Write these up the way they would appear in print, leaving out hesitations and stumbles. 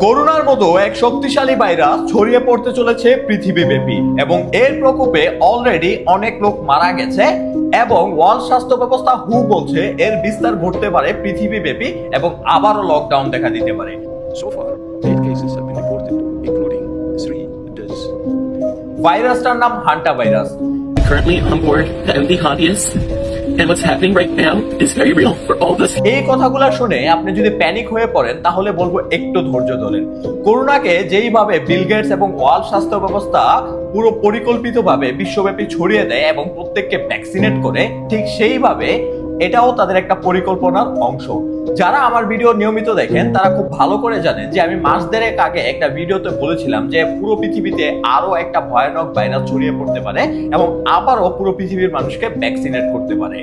করোনার মতো এক শক্তিশালী ভাইরাস ছড়িয়ে পড়তে চলেছে পৃথিবীব্যাপী এবং এর প্রকোপে অলরেডি অনেক লোক মারা গেছে এবং ওয়ার্ল্ড স্বাস্থ্য ব্যবস্থা বলছে এর বিস্তার ঘটতে পারে পৃথিবীব্যাপী এবং আবারও লকডাউন দেখা দিতে পারে। So far, 8 cases have been reported, including 3 deaths. ভাইরাসটার নাম hanta virus. Currently on board the MD Hondius, and what's happening right now is very real for all of us. এই কথাগুলো শুনে আপনি যদি প্যানিক হয়ে পড়েন তাহলে বলবো একটু ধৈর্য ধরেন। করোনাকে যেইভাবে বিল গেটস এবং ওয়ার্ল্ড স্বাস্থ্য ব্যবস্থা পুরো পরিকল্পিতভাবে বিশ্বব্যাপী ছড়িয়ে দেয় এবং প্রত্যেককে ভ্যাকসিনেট করে, ঠিক সেইভাবে এটাও তাদের একটা পরিকল্পনার অংশ। যারা আমার ভিডিও নিয়মিত দেখেন তারা খুব ভালো করে জানেন যে আমি মাস দেড়েক আগে একটা ভিডিওতে বলেছিলাম যে পুরো পৃথিবীতে আরো একটা ভয়ানক ভাইরাস ছড়িয়ে পড়তে পারে এবং আবারও পুরো পৃথিবীর মানুষকে ভ্যাকসিনেট করতে পারে।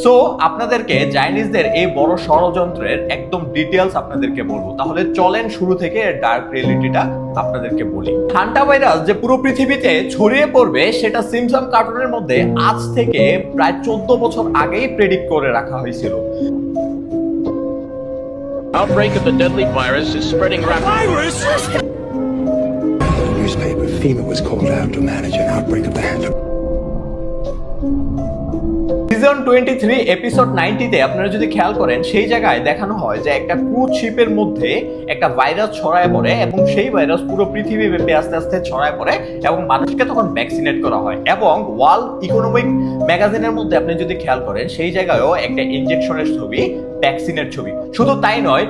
সো আপনাদেরকে চাইনিজদের এই বড় ষড়যন্ত্রের একদম ডিটেলস আপনাদেরকে বলবো। তাহলে চলেন শুরু থেকে ডার্ক রিয়েলিটিটা আপনাদেরকে বলি। হান্টা ভাইরাস যে পুরো পৃথিবীতে ছড়িয়ে পড়বে সেটা সিম্পসন কার্টুনের মধ্যে আজ থেকে প্রায় 14 বছর আগেই প্রেডিক্ট করে রাখা হয়েছিল। Outbreak of the deadly virus is spreading rapidly. The newspaper, FEMA was called out to manage an outbreak of the hand. Season 23 episode 90-তে আপনারা যদি খেয়াল করেন সেই জায়গায় দেখানো হয় যে একটা ক্রুজ শিপের মধ্যে একটা ভাইরাস ছড়ায় পড়ে এবং সেই ভাইরাস পুরো পৃথিবীব্যাপী আস্তে আস্তে ছড়ায় পড়ে এবং মানুষকে তখন ভ্যাকসিনেট করা হয়। এবং ওয়ার্ল্ড ইকোনমিক ম্যাগাজিনের মধ্যে আপনি যদি খেয়াল করেন সেই জায়গায়ও একটা ইনজেকশনের ছবি, ভ্যাকসিনের ছবি। শুধু তাই নয়,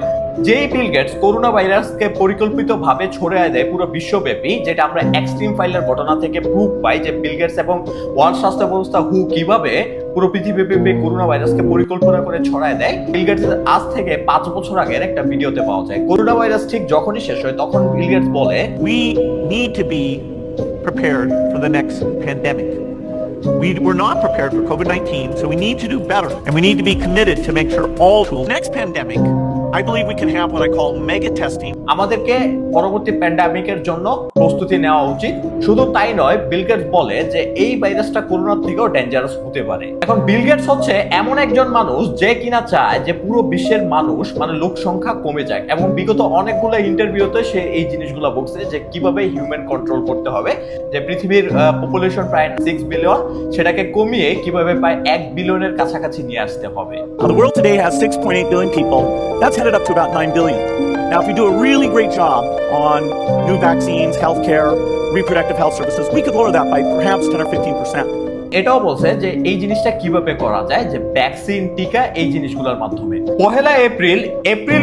যেই বিল গেটস করোনা ভাইরাসকে পরিকল্পিতভাবে ছড়িয়ে দেয় পুরো বিশ্বব্যাপী, যেটা আমরা এক্সট্রিম ফাইলের ঘটনা থেকে প্রুফ পাই যে বিল গেটস এবং ওয়ার্ল্ড স্বাস্থ্য ব্যবস্থা কিভাবে পুরো পৃথিবীব্যাপী করোনা ভাইরাসকে পরিকল্পনা করে ছড়ায় দেয়, বিল গেটস আজ থেকে 5 বছর আগের একটা ভিডিওতে পাওয়া যায়। করোনা ভাইরাস ঠিক যখনই শেষ হয় তখন বিল গেটস বলে, We need to be prepared for the next pandemic. We were not prepared for COVID-19, so we need to do better. And we need to be committed to make sure all tools. Next pandemic, I believe we can have what I call mega testing. আমাদেরকে পরবর্তী প্যান্ডামিকের জন্য প্রস্তুতি নেওয়া উচিত। শুধু তাই নয়, Bill Gates বলে যে এই ভাইরাসটা করোনার থেকেও ডেঞ্জারাস হতে পারে। এখন বিল গেটস হচ্ছে এমন একজন মানুষ যে কিনা চায় যে পুরো বিশ্বের মানুষ লোক সংখ্যা কমে যায় এবং বিগত অনেকগুলো ইন্টারভিউতে সে এই জিনিসগুলো বলছে যে কিভাবে হিউম্যান কন্ট্রোল করতে হবে, যে পৃথিবীর পপুলেশন প্রায় 6 বিলিয়ন, সেটাকে কমিয়ে কিভাবে প্রায় 1 বিলিয়নের কাছাকাছি নিয়ে আসতে হবে। The world today has 6.8 billion people. That's headed up to about 9 billion. Now, if we do a really great job on new vaccines, healthcare, reproductive health services, we could lower that by perhaps 10 or 15%. এটাও বলছে যে এই জিনিসটা কিভাবে করা যায়, যে vaccine, টিকা, এই জিনিসগুলোর মাধ্যমে। 1 এপ্রিল